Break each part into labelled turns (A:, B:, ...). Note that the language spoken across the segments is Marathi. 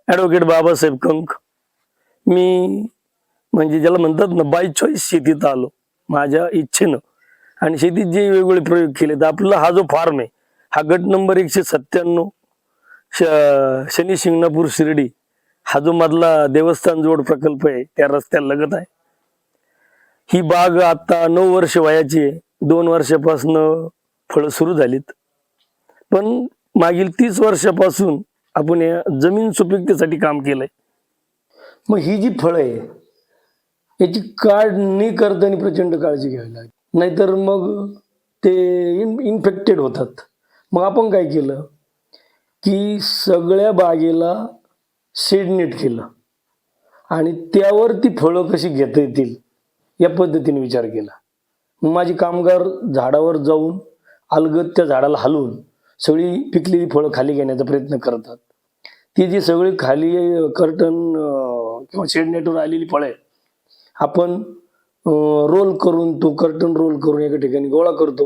A: ॲडव्होकेट बाबासाहेब कंक. मी म्हणजे ज्याला म्हणतात ना बाय चॉईस शेतीत आलो माझ्या इच्छेनं, आणि शेतीत जे वेगवेगळे प्रयोग केले तर आपला हा जो फार्म आहे हा गट नंबर 197 शनी शिंगणापूर शिर्डी हा जो मधला देवस्थान जोड प्रकल्प आहे त्या रस्त्याला लगत आहे. ही बाग आता 9 वर्ष वयाची आहे. 2 वर्षापासून फळं सुरू झालीत, पण मागील 30 वर्षापासून आपण या जमीन सुपीकतेसाठी काम केलंय. मग ही जी फळं आहे याची काढणी करताना प्रचंड काळजी घ्यावी लागते, नाहीतर मग ते इन्फेक्टेड होतात. मग आपण काय केलं की सगळ्या बागेला शेड नेट केलं आणि त्यावर ती फळं कशी घेता येतील या पद्धतीने विचार केला. मग माझी कामगार झाडावर जाऊन अलगद त्या झाडाला हलवून सगळी पिकलेली फळं खाली घेण्याचा प्रयत्न करतात. ती जी सगळी खाली कर्टन किंवा शेड नेटवर आलेली फळं आहे आपण रोल करून तो कर्टन रोल करून एका ठिकाणी गोळा करतो,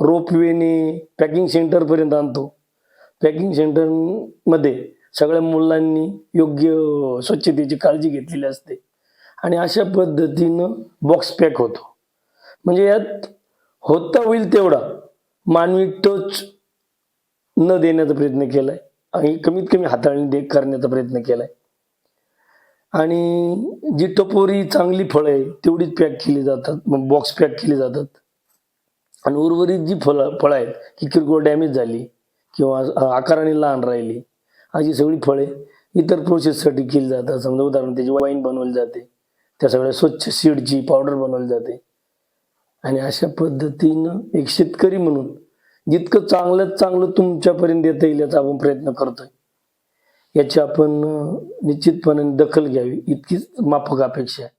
A: रोपवेने पॅकिंग सेंटरपर्यंत आणतो. पॅकिंग सेंटरमध्ये सगळ्या मुलांनी योग्य स्वच्छतेची काळजी घेतलेली असते आणि अशा पद्धतीनं बॉक्स पॅक होतो. म्हणजे यात होता होईल तेवढा मानवी टच न देण्याचा प्रयत्न केलाय आणि कमीत कमी हाताळणी करण्याचा प्रयत्न केलाय. आणि जी टपोरी चांगली फळं आहे तेवढीच पॅक केली जातात, मग बॉक्स पॅक केली जातात. आणि उर्वरित जी फळं आहेत की किरकोळ डॅमेज झाली किंवा आकाराने लहान राहिली अशी सगळी फळे इतर प्रोसेससाठी केली जातात. समजा उदाहरण त्याची वाईन बनवली जाते, त्या सगळ्या स्वच्छ सीडची पावडर बनवली जाते. आणि अशा पद्धतीनं एक शेतकरी म्हणून जितकं चांगल्यात चांगलं तुमच्यापर्यंत देता येईल याचा आपण प्रयत्न करतोय. याची आपण निश्चितपणे दखल घ्यावी इतकीच माफक अपेक्षा आहे.